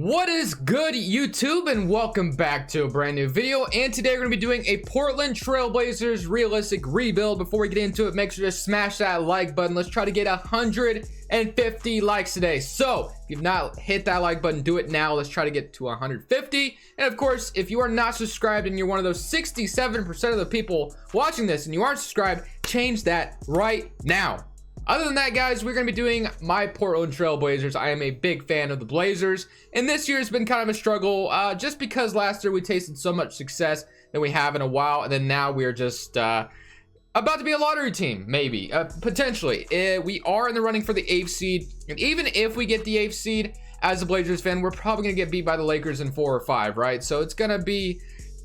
What is good, YouTube, and welcome back to a brand new video. And today we're going to be doing a Portland Trailblazers realistic rebuild. Before we get into it, make sure to smash that like button. Let's try to get 150 likes today. So if you've not hit that like button, do it now. Let's try to get to 150. And of course, if you are not subscribed and you're one of those 67% of the people watching this and you aren't subscribed, change that right now. Other than that, guys, we're going to be doing my Portland Trailblazers. I am a big fan of the Blazers, and this year has been kind of a struggle just because last year we tasted so much success that we have in a while, and then now we're just about to be a lottery team, maybe, potentially. We are in the running for the 8th seed, and even if we get the 8th seed, as a Blazers fan, we're probably going to get beat by the Lakers in 4 or 5, right? So it's going to be...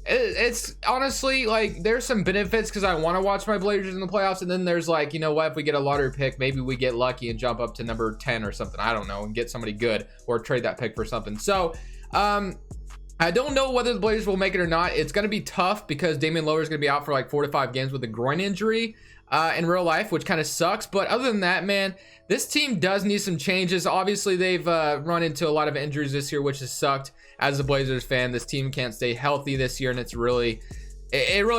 It's honestly like there's some benefits because I want to watch my Blazers in the playoffs, and then there's like, you know what, if we get a lottery pick, maybe we get lucky and jump up to number 10 or something, I don't know, and get somebody good or trade that pick for something. So I don't know whether the Blazers will make it or not. It's going to be tough because Damian Lillard is going to be out for like 4 to 5 games with a groin injury in real life, which kind of sucks. But other than that, man, this team does need some changes. Obviously, they've run into a lot of injuries this year, which has sucked. As a Blazers fan, this team can't stay healthy this year, and it really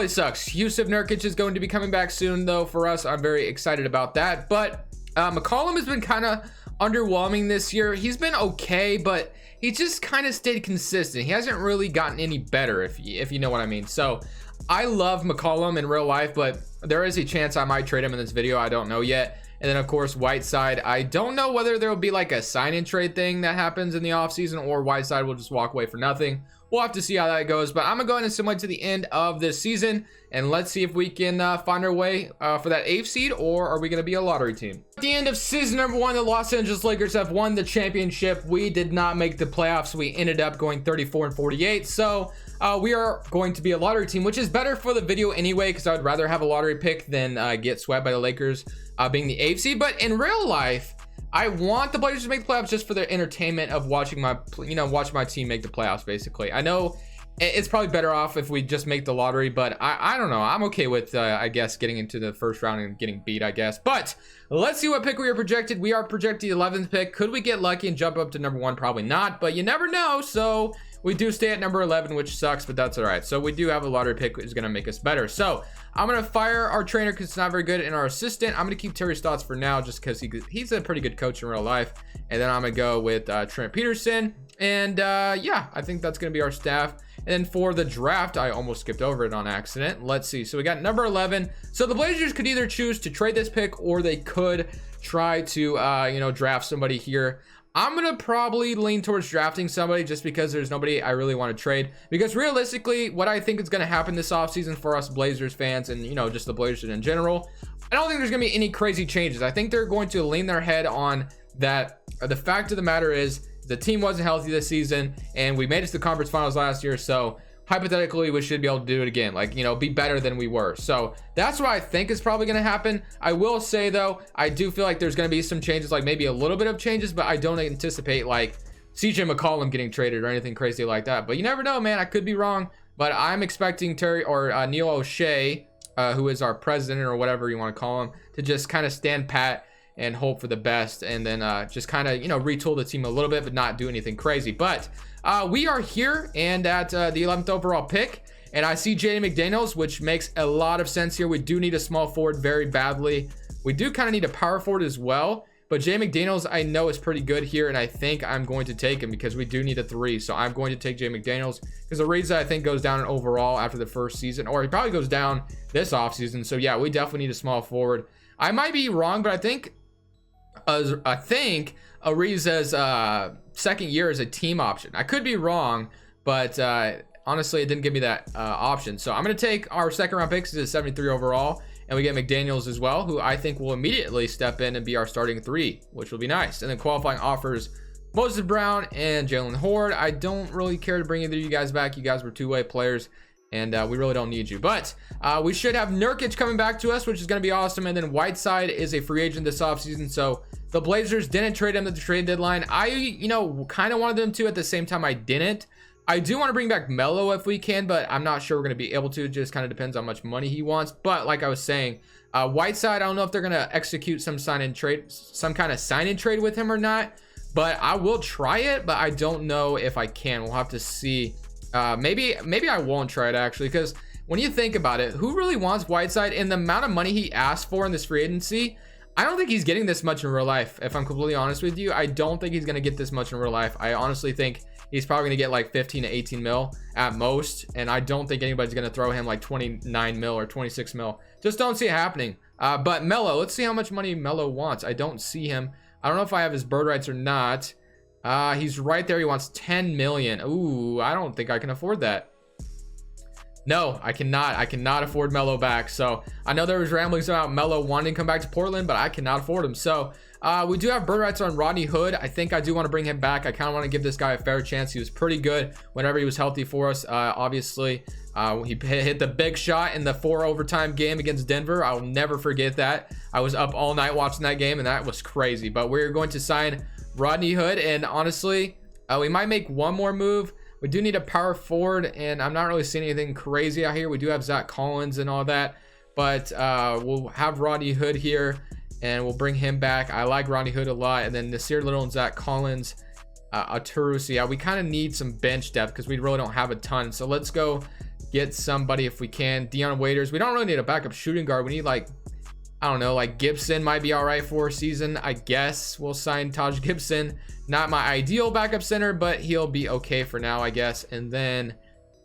sucks. Yusuf Nurkic is going to be coming back soon, though. For us, I'm very excited about that. But McCollum has been kind of underwhelming this year. He's been okay, but he just kind of stayed consistent. He hasn't really gotten any better, if you know what I mean. So I love McCollum in real life, but there is a chance I might trade him in this video. I don't know yet. And then, of course, Whiteside. I don't know whether there will be like a sign-and trade thing that happens in the offseason, or Whiteside will just walk away for nothing. We'll have to see how that goes. But I'm going to go ahead and simulate to the end of this season, and let's see if we can find our way for that 8th seed, or are we going to be a lottery team? At the end of season number 1, the Los Angeles Lakers have won the championship. We did not make the playoffs. We ended up going 34-48. So we are going to be a lottery team, which is better for the video anyway, because I would rather have a lottery pick than get swept by the Lakers being the 8th seed. But in real life, I want the Blazers to make the playoffs just for the entertainment of watching my team make the playoffs. Basically, I know it's probably better off if we just make the lottery, but I don't know. I'm okay with I guess getting into the first round and getting beat, I guess. But let's see what pick we are projected. We are projected 11th pick. Could we get lucky and jump up to number 1? Probably not, but you never know. So we do stay at number 11, which sucks, but that's all right. So we do have a lottery pick, which is going to make us better. So I'm going to fire our trainer because it's not very good, and our assistant, I'm going to keep Terry Stotts for now just because he's a pretty good coach in real life. And then I'm going to go with Trent Peterson. And yeah, I think that's going to be our staff. And then for the draft, I almost skipped over it on accident. Let's see. So we got number 11. So the Blazers could either choose to trade this pick, or they could try to, draft somebody here. I'm going to probably lean towards drafting somebody just because there's nobody I really want to trade. Because realistically, what I think is going to happen this offseason for us Blazers fans and, just the Blazers in general, I don't think there's going to be any crazy changes. I think they're going to lean their head on that. The fact of the matter is the team wasn't healthy this season, and we made it to the conference finals last year. So hypothetically, we should be able to do it again, like, be better than we were. So that's what I think is probably going to happen. I will say, though, I do feel like there's going to be some changes, like maybe a little bit of changes, but I don't anticipate like CJ McCollum getting traded or anything crazy like that. But you never know, man. I could be wrong, but I'm expecting Terry or Neil O'Shea, who is our president or whatever you want to call him, to just kind of stand pat and hope for the best, and then just kind of retool the team a little bit, but not do anything crazy. But we are here and at the 11th overall pick, and I see Jaden McDaniels, which makes a lot of sense here. We do need a small forward very badly. We do kind of need a power forward as well, but Jaden McDaniels I know is pretty good here, and I think I'm going to take him because we do need a 3. So I'm going to take Jaden McDaniels because the Ariza I think goes down in overall after the first season, or he probably goes down this offseason. So yeah, we definitely need a small forward. I might be wrong, but I think Ariza's second year is a team option. I could be wrong, but honestly, it didn't give me that option. So I'm going to take our second round picks to 73 overall, and we get McDaniels as well, who I think will immediately step in and be our starting 3, which will be nice. And then qualifying offers Moses Brown and Jalen Horde. I don't really care to bring either of you guys back. You guys were two-way players, and we really don't need you. But we should have Nurkic coming back to us, which is going to be awesome. And then Whiteside is a free agent this offseason, so the Blazers didn't trade him at the trade deadline. I, kind of wanted them to. At the same time, I didn't. I do want to bring back Melo if we can, but I'm not sure we're going to be able to. It just kind of depends on how much money he wants. But like I was saying, Whiteside, I don't know if they're going to execute some kind of sign-in trade with him or not. but I will try it, but I don't know if I can. We'll have to see. Maybe I won't try it actually, because when you think about it, who really wants Whiteside? And the amount of money he asked for in this free agency, I don't think he's getting this much in real life. If I'm completely honest with you, I don't think he's going to get this much in real life. I honestly think he's probably going to get like 15 to 18 mil at most. And I don't think anybody's going to throw him like 29 mil or 26 mil. Just don't see it happening. But Melo, let's see how much money Melo wants. I don't see him. I don't know if I have his bird rights or not. He's right there. He wants 10 million. Ooh, I don't think I can afford that. No, I cannot afford Melo back. So I know there was ramblings about Melo wanting to come back to Portland, but I cannot afford him. So we do have bird rights on Rodney Hood. I think I do want to bring him back. I kind of want to give this guy a fair chance. He was pretty good whenever he was healthy for us. Obviously, he hit the big shot in the 4 overtime game against Denver. I'll never forget that. I was up all night watching that game, and that was crazy. But we're going to sign Rodney Hood, and honestly, we might make one more move. We do need a power forward, and I'm not really seeing anything crazy out here. We do have Zach Collins and all that, but we'll have Rodney Hood here, and we'll bring him back. I like Rodney Hood a lot. And then Nasir Little and Zach Collins, Atarusi. Yeah, we kind of need some bench depth because we really don't have a ton. So let's go get somebody if we can. Dion Waiters. We don't really need a backup shooting guard. We need like, I don't know, like Gibson might be all right for a season. I guess we'll sign Taj Gibson. Not my ideal backup center, but he'll be okay for now, I guess. And then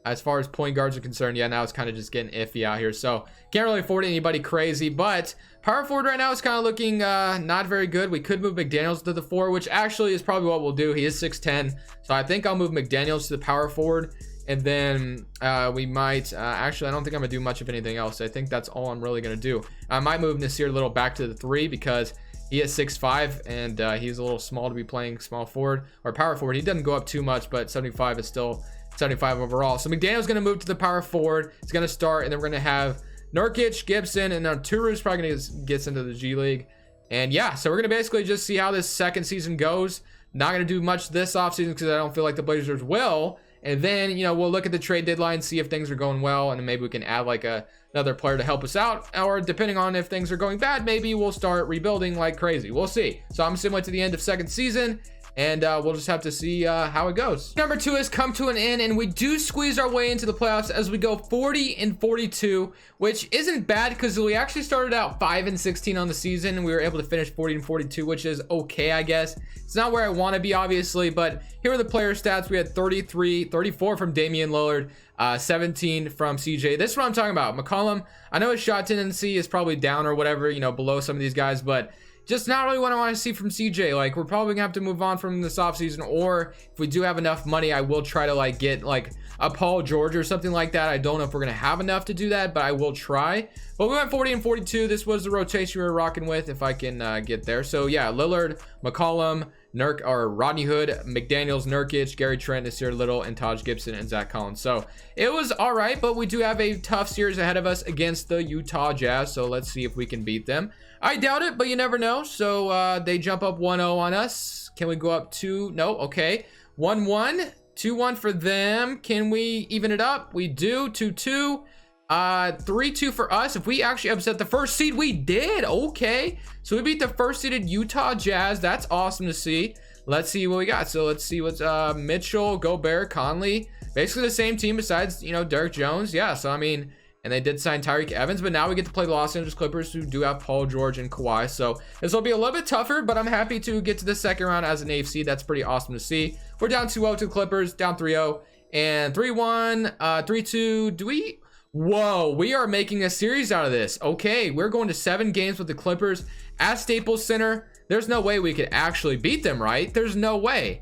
as far as point guards are concerned, yeah, now it's kind of just getting iffy out here. So can't really afford anybody crazy, but power forward right now is kind of looking not very good. We could move McDaniels to the 4, which actually is probably what we'll do. He is 6'10", so I think I'll move McDaniels to the power forward. And then we might actually, I don't think I'm gonna do much of anything else. I think that's all I'm really gonna do. I might move Nasir Little back to the 3 because he is 6'5", and he's a little small to be playing small forward or power forward. He doesn't go up too much, but 75 is still 75 overall. So McDaniel's gonna move to the power forward. He's gonna start, and then we're gonna have Nurkic, Gibson, and then Turu's probably gonna get into the G League. And yeah, so we're gonna basically just see how this second season goes. Not gonna do much this offseason because I don't feel like the Blazers will. And then, you know, we'll look at the trade deadline, see if things are going well, and then maybe we can add like another player to help us out. Or depending on if things are going bad, maybe we'll start rebuilding like crazy. We'll see. So I'm similar to the end of second season, and we'll just have to see how it goes. Number 2 has come to an end, and we do squeeze our way into the playoffs as we go 40-42, which isn't bad because we actually started out 5-16 on the season, and we were able to finish 40-42, which is okay, I guess. It's not where I want to be, obviously, but here are the player stats. We had 34 from Damian Lillard, 17 from CJ. This is what I'm talking about. McCollum, I know his shot tendency is probably down or whatever, you know, below some of these guys, but just not really what I want to see from CJ. Like, we're probably gonna have to move on from this offseason, or if we do have enough money, I will try to like get like a Paul George or something like that. I don't know if we're gonna have enough to do that, but I will try. But we went 40-42. This was the rotation we were rocking with, if I can get there. So yeah, Lillard, McCollum, Rodney Hood, McDaniels, Nurkic, Gary Trent, Nasir Little, and Taj Gibson, and Zach Collins. So it was all right, but we do have a tough series ahead of us against the Utah Jazz. So let's see if we can beat them. I doubt it, but you never know. So they jump up 1-0 on us. Can we go up 2? No. Okay. 1-1. 2-1 for them. Can we even it up? We do. 2-2. 3-2 for us. If we actually upset the first seed, we did. Okay, so we beat the first seeded Utah Jazz. That's awesome to see. Let's see what we got. So let's see what's Mitchell, Gobert, Conley, basically the same team besides, you know, Derek Jones. Yeah, so I mean, and they did sign Tyreek Evans, but now we get to play the Los Angeles Clippers, who do have Paul George and Kawhi. So this will be a little bit tougher, but I'm happy to get to the second round as an AFC. That's pretty awesome to see. We're down 2-0 to the Clippers, down 3-0, and 3-1, 3-2. Do we? Whoa, we are making a series out of this. Okay, we're going to 7 games with the Clippers at Staples Center. There's no way we could actually beat them, right? There's no way.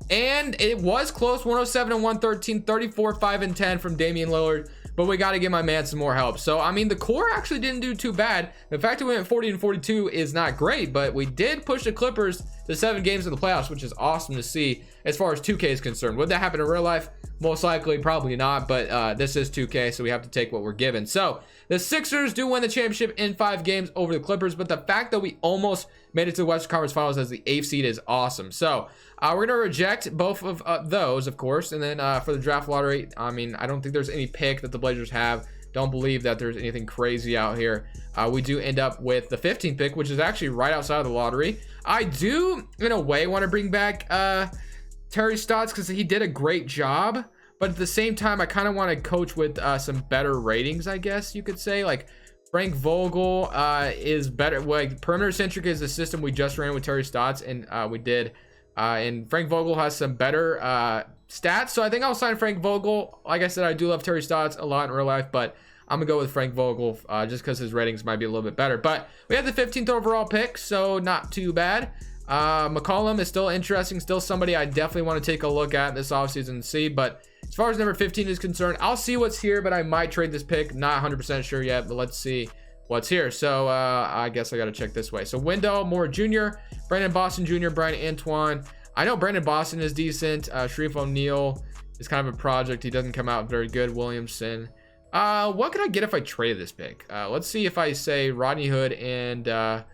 And it was close, 107-113, 34-5-10 from Damian Lillard. But we got to give my man some more help. So, I mean, the core actually didn't do too bad. The fact that we went 40-42 is not great, but we did push the Clippers to 7 games in the playoffs, which is awesome to see as far as 2K is concerned. Would that happen in real life? Most likely, probably not, but this is 2K, so we have to take what we're given. So, the Sixers do win the championship in 5 games over the Clippers, but the fact that we almost made it to the Western Conference Finals as the 8th seed is awesome. So, we're going to reject both of those, of course, and then for the draft lottery, I mean, I don't think there's any pick that the Blazers have don't believe that there's anything crazy out here. We do end up with the 15th pick, which is actually right outside of the lottery. I do, in a way, want to bring back Terry Stotts because he did a great job. But at the same time, I kind of want to coach with some better ratings, I guess you could say. Like Frank Vogel is better. Like perimeter centric is the system we just ran with Terry Stotts, and we did. And Frank Vogel has some better stats, so I think I'll sign Frank Vogel. Like I said, I do love Terry Stotts a lot in real life, but I'm gonna go with Frank Vogel just because his ratings might be a little bit better. But we have the 15th overall pick, so not too bad. McCollum is still interesting, still somebody I definitely want to take a look at this offseason and see. But as far as number 15 is concerned, I'll see what's here, but I might trade this pick. Not 100% sure yet, but let's see what's here. So I guess I got to check this way. So Wendell Moore Jr., Brandon Boston Jr., Brian Antoine. I know Brandon Boston is decent. Sharif O'Neal is kind of a project. He doesn't come out very good. Williamson. What could I get if I traded this pick? Let's see if I say Rodney Hood and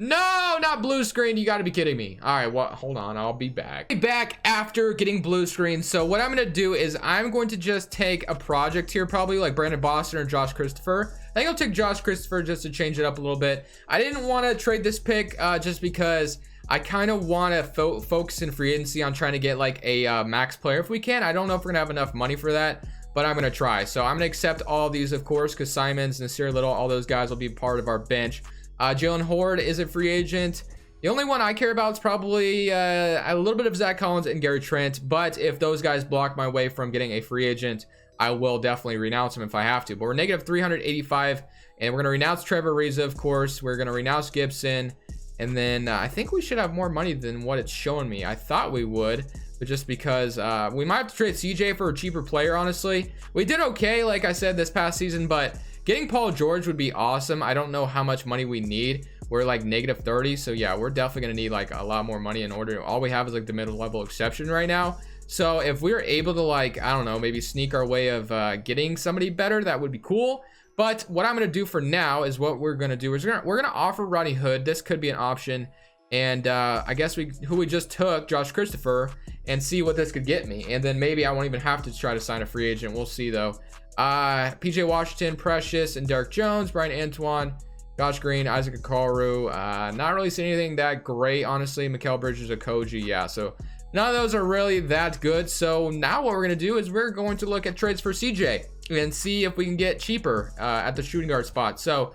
no, not blue screen. You got to be kidding me. All right, well, hold on. I'll be back. Back after getting blue screen. So what I'm going to do is I'm going to just take a project here, probably like Brandon Boston or Josh Christopher. I think I'll take Josh Christopher just to change it up a little bit. I didn't want to trade this pick just because I kind of want to focus in free agency on trying to get like a max player if we can. I don't know if we're going to have enough money for that, but I'm going to try. So I'm going to accept all these, of course, because Simons, Nasir Little, all those guys will be part of our bench. Jalen Horde is a free agent. The only one I care about is probably a little bit of Zach Collins and Gary Trent. But if those guys block my way from getting a free agent, I will definitely renounce him if I have to. But we're negative 385, and we're going to renounce Trevor Ariza, of course. We're going to renounce Gibson. And then I think we should have more money than what it's showing me. I thought we would, but just because we might have to trade CJ for a cheaper player, honestly. We did okay, like I said, this past season, but getting Paul George would be awesome. I don't know how much money we need. We're like negative 30, so yeah, we're definitely gonna need like a lot more money in order. All we have is like the middle level exception right now. So if we were able to, like, I don't know, maybe sneak our way of getting somebody better, that would be cool. But what I'm gonna do for now is what we're gonna do is we're gonna offer Rodney Hood. This could be an option, and I guess who we just took, Josh Christopher, and see what this could get me. And then maybe I won't even have to try to sign a free agent. We'll see though. PJ Washington, Precious, and Derek Jones, Brian Antoine, Josh Green, Isaac Okoro. Not really seeing anything that great, honestly. Mikal Bridges, Okoji, yeah. So none of those are really that good. So now what we're gonna do is we're going to look at trades for CJ and see if we can get cheaper at the shooting guard spot. So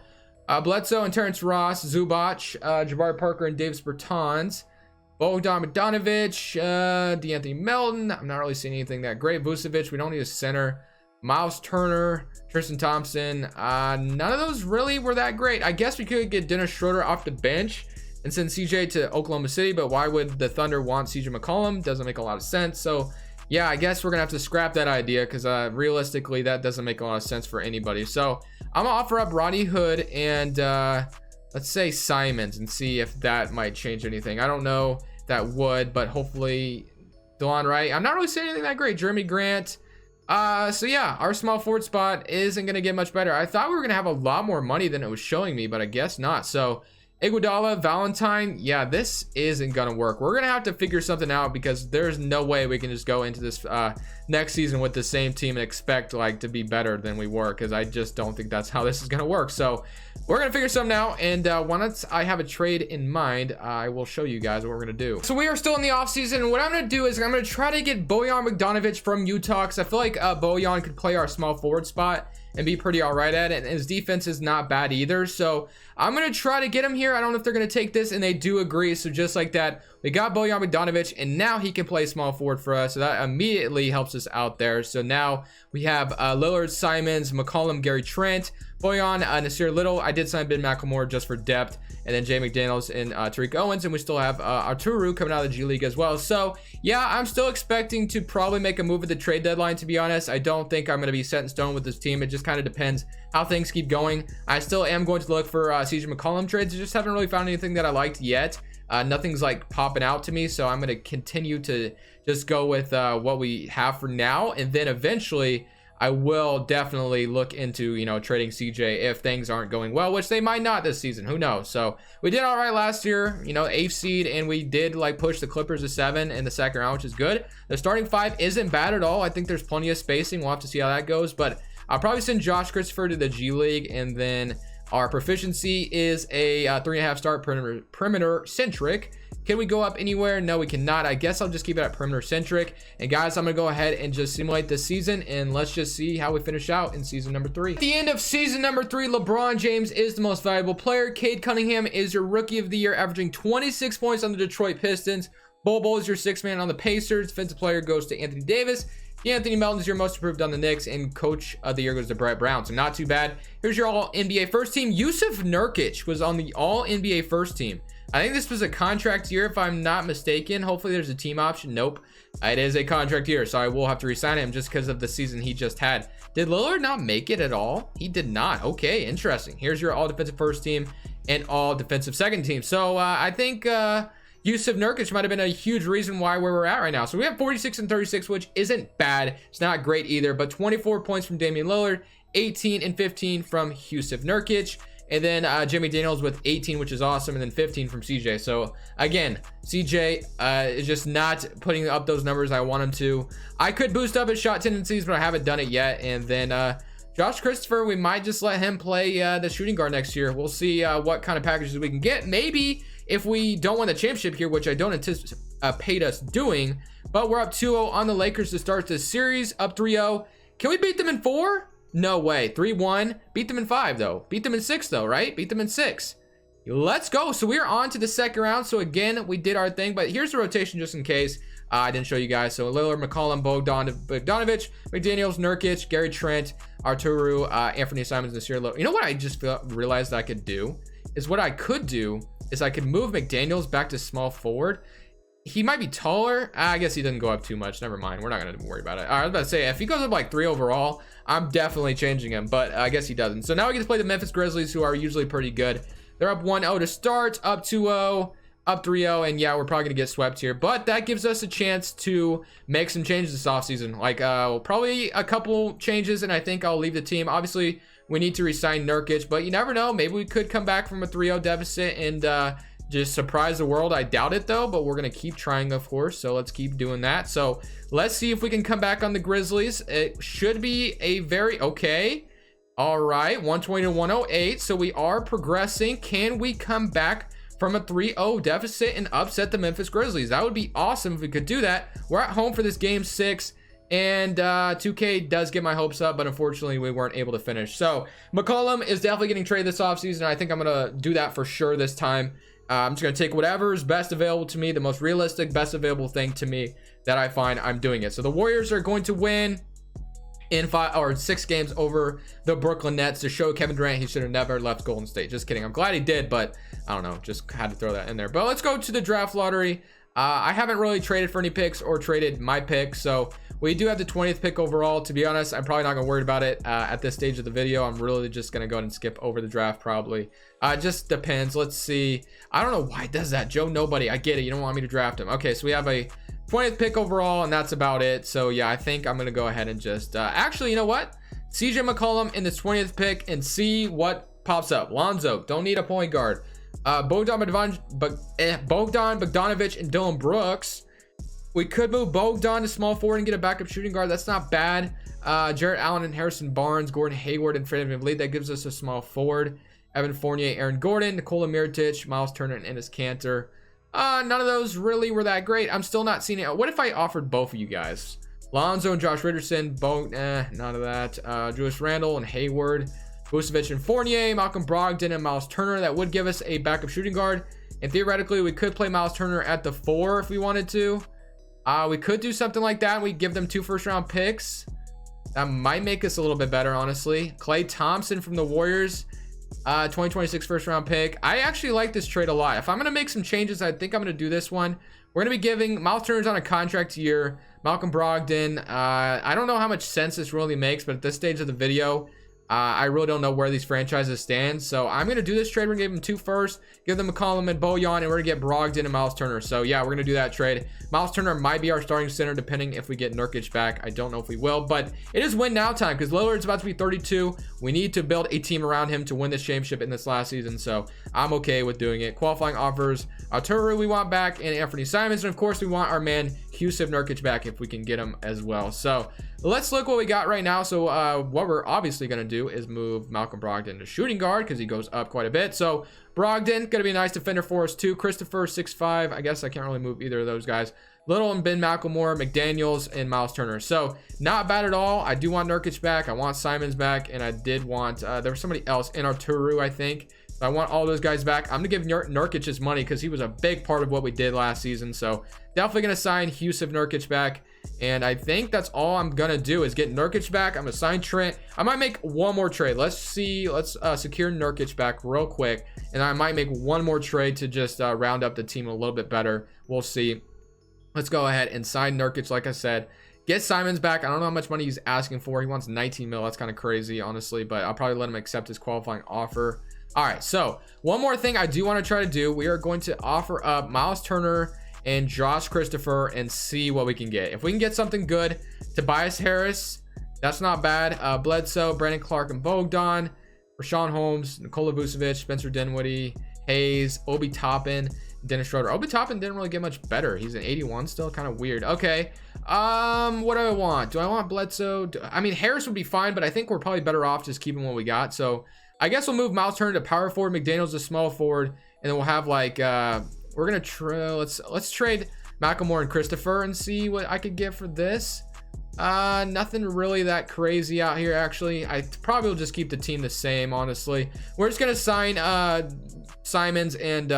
Bledsoe and Terrence Ross, Zubac, Jabari Parker and Davis Bertans, Bogdan Bogdanovic, D'Anthony Melton. I'm not really seeing anything that great. Vucevic, we don't need a center. Miles Turner, Tristan Thompson. None of those really were that great. I guess we could get Dennis Schroeder off the bench and send CJ to Oklahoma City, but why would the Thunder want CJ McCollum? Doesn't make a lot of sense. So yeah, I guess we're gonna have to scrap that idea because realistically that doesn't make a lot of sense for anybody. So I'm gonna offer up Rodney Hood and let's say Simons and see if that might change anything. I don't know if that would, but hopefully Delon Wright. I'm not really saying anything that great. Jeremy Grant. So yeah, our small forward spot isn't gonna get much better. I thought we were gonna have a lot more money than it was showing me, but I guess not. So Iguodala, Valentine, yeah, this isn't gonna work. We're gonna have to figure something out because there's no way we can just go into this next season with the same team and expect like to be better than we were, because I just don't think that's how this is gonna work. So we're gonna figure something out, and once I have a trade in mind, I will show you guys what we're gonna do. So we are still in the offseason, and what I'm gonna do is I'm gonna try to get Bojan Bogdanovic from Utah, because I feel like Bojan could play our small forward spot and be pretty all right at it, and his defense is not bad either. So I'm gonna try to get him here. I don't know if they're gonna take this, and they do agree. So just like that, we got Bojan Bogdanovic, and now he can play small forward for us, so that immediately helps us out there. So now we have Lillard, Simons, McCollum, Gary Trent, Bojan, Nasir Little. I did sign Ben McLemore just for depth, and then Jay McDaniels and Tariq Owens, and we still have Arturu coming out of the G League as well. So yeah, I'm still expecting to probably make a move at the trade deadline, to be honest. I don't think I'm going to be set in stone with this team. It just kind of depends how things keep going. I still am going to look for CJ McCollum trades. I just haven't really found anything that I liked yet. Nothing's like popping out to me, so I'm going to continue to just go with what we have for now, and then eventually I will definitely look into, you know, trading CJ if things aren't going well, which they might not this season. Who knows? So we did all right last year, you know, 8th seed, and we did like push the Clippers to 7 in the second round, which is good. The starting 5 isn't bad at all. I think there's plenty of spacing. We'll have to see how that goes, but I'll probably send Josh Christopher to the G League, and then our proficiency is a 3.5 star perimeter centric. Can we go up anywhere? No, we cannot. I guess I'll just keep it at perimeter centric. And guys, I'm gonna go ahead and just simulate this season, and let's just see how we finish out in season number 3. At the end of season number 3, LeBron James is the most valuable player. Cade Cunningham is your rookie of the year, averaging 26 points on the Detroit Pistons. Bol is your 6th man on the Pacers. Defensive player goes to Anthony Davis. Anthony Melton is your most improved on the Knicks, and coach of the year goes to Brett Brown. So not too bad. Here's your all NBA first team. Yusuf Nurkic was on the all NBA first team. I think this was a contract year, if I'm not mistaken. Hopefully there's a team option. Nope, it is a contract year, so I will have to re-sign him just because of the season he just had. Did Lillard not make it at all? He did not. Okay, interesting. Here's your all defensive first team and all defensive second team. So I think Yusuf Nurkic might have been a huge reason why where we're at right now. So we have 46 and 36, which isn't bad. It's not great either, but 24 points from Damian Lillard, 18 and 15 from Yusuf Nurkic. And then Jimmy Daniels with 18, which is awesome, and then 15 from CJ. So again, CJ is just not putting up those numbers I want him to. I could boost up his shot tendencies, but I haven't done it yet. And then Josh Christopher, we might just let him play the shooting guard next year. We'll see what kind of packages we can get. Maybe if we don't win the championship here, which I don't anticipate us doing, but we're up 2-0 on the Lakers to start this series, up 3-0. Can we beat them in 4? No way. 3-1. Beat them in 5 though. Beat them in 6 though, right? Beat them in 6. Let's go. So we're on to the second round. So again, we did our thing, but here's the rotation just in case I didn't show you guys. So Lillard, McCollum, Bogdanovic, McDaniels, Nurkic, Gary Trent, Arturu, Anthony Simons, Nasir Little. You know what I just realized I could do is what I could do is I could move McDaniels back to small forward. He might be taller. I guess he doesn't go up too much. Never mind. We're not going to worry about it. All right, I was about to say, if he goes up like 3 overall, I'm definitely changing him, but I guess he doesn't. So now we get to play the Memphis Grizzlies, who are usually pretty good. They're up 1-0 to start, up 2-0, up 3-0, and yeah, we're probably going to get swept here, but that gives us a chance to make some changes this offseason. Like, probably a couple changes, and I think I'll leave the team. Obviously, we need to re-sign Nurkic, but you never know. Maybe we could come back from a 3-0 deficit and just surprise the world. I doubt it though, but we're gonna keep trying, of course, so let's keep doing that. So let's see if we can come back on the Grizzlies. It should be a very okay. All right, 120 to 108, so we are progressing. Can we come back from a 3-0 deficit and upset the Memphis Grizzlies? That would be awesome if we could do that. We're at home for this game 6, and 2K does get my hopes up, but unfortunately we weren't able to finish. So McCollum is definitely getting traded this offseason. I think I'm gonna do that for sure this time. I'm just going to take whatever is best available to me, the most realistic, best available thing to me that I find. I'm doing it. So the Warriors are going to win in 5 or 6 games over the Brooklyn Nets to show Kevin Durant he should have never left Golden State. Just kidding. I'm glad he did, but I don't know. Just had to throw that in there. But let's go to the draft lottery. I haven't really traded for any picks or traded my pick, so we do have the 20th pick overall. To be honest, I'm probably not gonna worry about it at this stage of the video. I'm really just gonna go ahead and skip over the draft probably. Just depends. Let's see. I don't know why it does that. Joe Nobody, I get it. You don't want me to draft him. Okay, so we have a 20th pick overall, and that's about it. So yeah, I think I'm gonna go ahead and just actually, you know what? CJ McCollum in the 20th pick and see what pops up. Lonzo, don't need a point guard. Bogdan Bogdanovic and Dylan Brooks. We could move Bogdan to small forward and get a backup shooting guard. That's not bad. Jarrett Allen and Harrison Barnes, Gordon Hayward and Fred VanVleet. That gives us a small forward. Evan Fournier, Aaron Gordon, Nikola Mirotic, Miles Turner, and Enes Kanter. None of those really were that great. I'm still not seeing it. What if I offered both of you guys? Lonzo and Josh Richardson, none of that. Julius Randle and Hayward, Vucevic and Fournier, Malcolm Brogdon and Miles Turner. That would give us a backup shooting guard. And theoretically, we could play Miles Turner at the 4 if we wanted to. We could do something like that. We give them 2 first-round picks. That might make us a little bit better, honestly. Klay Thompson from the Warriors, 2026 first-round pick. I actually like this trade a lot. If I'm going to make some changes, I think I'm going to do this one. We're going to be giving Miles Turner's on a contract year. Malcolm Brogdon, I don't know how much sense this really makes, but at this stage of the video, I really don't know where these franchises stand. So I'm going to do this trade. We're going to give them 2 first, give them McCollum and Bojan, and we're going to get Brogdon and Miles Turner. So yeah, we're going to do that trade. Miles Turner might be our starting center depending if we get Nurkic back. I don't know if we will, but it is win now time because Lillard's about to be 32. We need to build a team around him to win this championship in this last season. So I'm okay with doing it. Qualifying offers, Arturu we want back, and Anthony Simons, and of course we want our man Yusuf Nurkic back if we can get him as well. So let's look what we got right now. So what we're obviously going to do is move Malcolm Brogdon to shooting guard because he goes up quite a bit. So Brogdon, going to be a nice defender for us too. Christopher, 6'5". I guess I can't really move either of those guys. Little and Ben McLemore, McDaniels, and Miles Turner. So not bad at all. I do want Nurkic back. I want Simons back. And I did want, there was somebody else in Arturu, I think. So I want all those guys back. I'm going to give Nurkic his money because he was a big part of what we did last season. So definitely going to sign Yusuf Nurkic back. And I think that's all I'm going to do is get Nurkic back. I'm going to sign Trent. I might make one more trade. Let's see. Let's secure Nurkic back real quick. And I might make one more trade to just round up the team a little bit better. We'll see. Let's go ahead and sign Nurkic, like I said. Get Simons back. I don't know how much money he's asking for. He wants 19 mil. That's kind of crazy, honestly. But I'll probably let him accept his qualifying offer. All right, so one more thing I do want to try to do. We are going to offer up Miles Turner and Josh Christopher and see what we can get. If we can get something good, Tobias Harris, that's not bad. Bledsoe, Brandon Clark, and Bogdan, Rashawn Holmes, Nikola Vucevic, Spencer Dinwiddie, Hayes, Obi Toppin, Dennis Schroeder. Obi Toppin didn't really get much better. He's an 81 still, kind of weird. Okay, what do I want? Do I want Bledsoe? I mean, Harris would be fine, but I think we're probably better off just keeping what we got. So I guess we'll move Miles Turner to power forward, McDaniels to small forward, and then we'll have like we're gonna let's trade McLemore and Christopher and see what I could get for this. Nothing really that crazy out here, actually. I probably will just keep the team the same, honestly. We're just gonna sign Simons and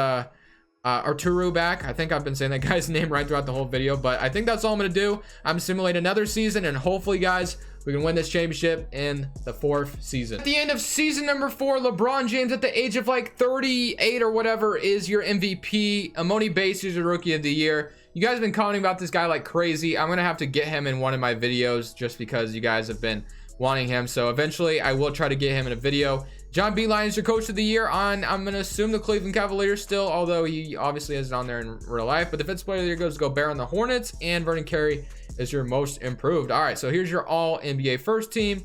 Arturu back. I think I've been saying that guy's name right throughout the whole video, but I think that's all I'm gonna do. I'm simulating another season, and hopefully, guys, we can win this championship in the 4th season. At the end of season number 4, LeBron James at the age of like 38 or whatever is your MVP. Emoni Bates is your rookie of the year. You guys have been commenting about this guy like crazy. I'm gonna have to get him in one of my videos just because you guys have been wanting him. So eventually I will try to get him in a video. John Beilein is your coach of the year on, I'm gonna assume, the Cleveland Cavaliers still, although he obviously isn't on there in real life. But the defensive player of the year goes to Gobert on the Hornets, and Vernon Carey is your most improved. All right, so here's your all NBA first team,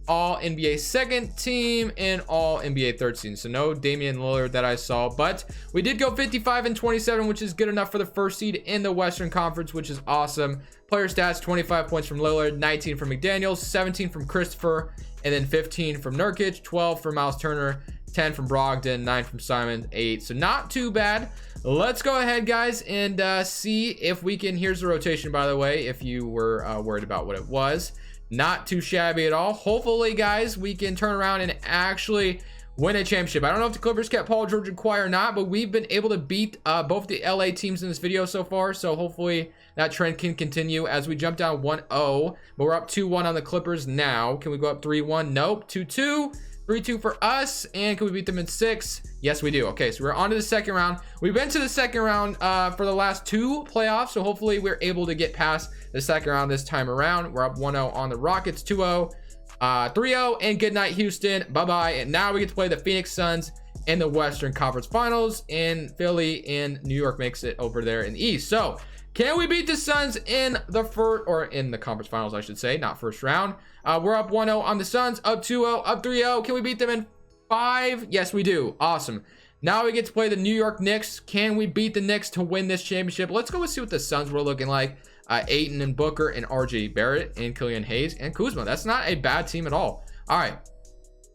all NBA second team, and all NBA third team. So no Damian Lillard that I saw, but we did go 55 and 27, which is good enough for the first seed in the Western Conference, which is awesome. Player stats: 25 points from Lillard, 19 from McDaniels, 17 from Christopher, and then 15 from Nurkic, 12 from Miles Turner, 10 from Brogdon, 9 from Simon, 8. So not too bad. Let's go ahead, guys, and see if we can. Here's the rotation, by the way, if you were worried about what it was. Not too shabby at all. Hopefully, guys, we can turn around and actually win a championship. I don't know if the Clippers kept Paul George and Kawhi or not, but we've been able to beat both the LA teams in this video so far. So hopefully that trend can continue as we jump down 1-0, but we're up 2-1 on the Clippers now. Can we go up 3-1? Nope. 2-2. 3-2 for us. And can we beat them in 6? Yes, we do. Okay, so we're on to the second round. We've been to the second round for the last 2 playoffs, so hopefully we're able to get past the second round this time around. We're up 1-0 on the Rockets, 2-0, 3-0, and good night, Houston. Bye-bye. And now we get to play the Phoenix Suns in the Western Conference Finals, and Philly and New York makes it over there in the East. So can we beat the Suns in the first, or in the conference finals, I should say, not first round? We're up 1-0 on the Suns, up 2-0, up 3-0. Can we beat them in 5? Yes, we do. Awesome. Now we get to play the New York Knicks. Can we beat the Knicks to win this championship? Let's go and see what the Suns were looking like. Ayton and Booker and RJ Barrett and Killian Hayes and Kuzma. That's not a bad team at all. All right.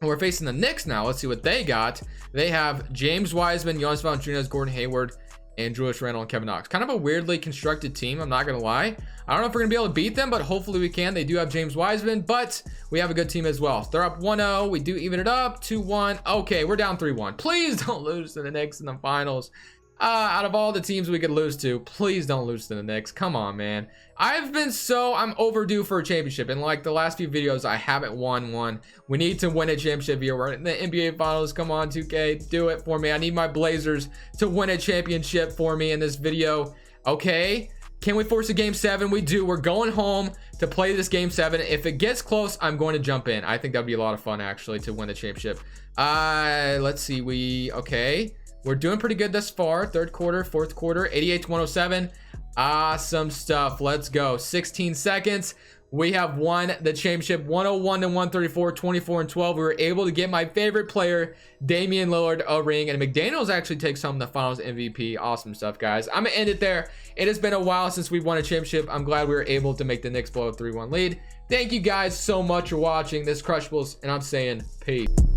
We're facing the Knicks now. Let's see what they got. They have James Wiseman, Jonas Valanciunas, Gordon Hayward, and Julius Randle and Kevin Knox. Kind of a weirdly constructed team, I'm not gonna lie. I don't know if we're gonna be able to beat them, but hopefully we can. They do have James Wiseman, but we have a good team as well. They're up 1-0. We do even it up 2-1. Okay, we're down 3-1. Please don't lose to the Knicks in the finals. Out of all the teams we could lose to, please don't lose to the Knicks. Come on, man. I'm overdue for a championship. In like the last few videos, I haven't won one. We need to win a championship here. We're in the NBA finals. Come on, 2K, do it for me. I need my Blazers to win a championship for me in this video. Okay, can we force a game 7? We do. We're going home to play this game 7. If it gets close, I'm going to jump in. I think that'd be a lot of fun, actually, to win the championship. Let's see. Okay. We're doing pretty good thus far. Third quarter, fourth quarter, 88-107. Awesome stuff. Let's go. 16 seconds. we have won the championship 101-134, 24-12. We were able to get my favorite player, Damian Lillard, a ring, and McDaniels actually takes home the finals MVP. Awesome stuff, guys. I'm gonna end it there. It has been a while since we've won a championship. I'm glad we were able to make the Knicks blow a 3-1 lead. Thank you guys so much for watching this Crushables, and I'm saying peace.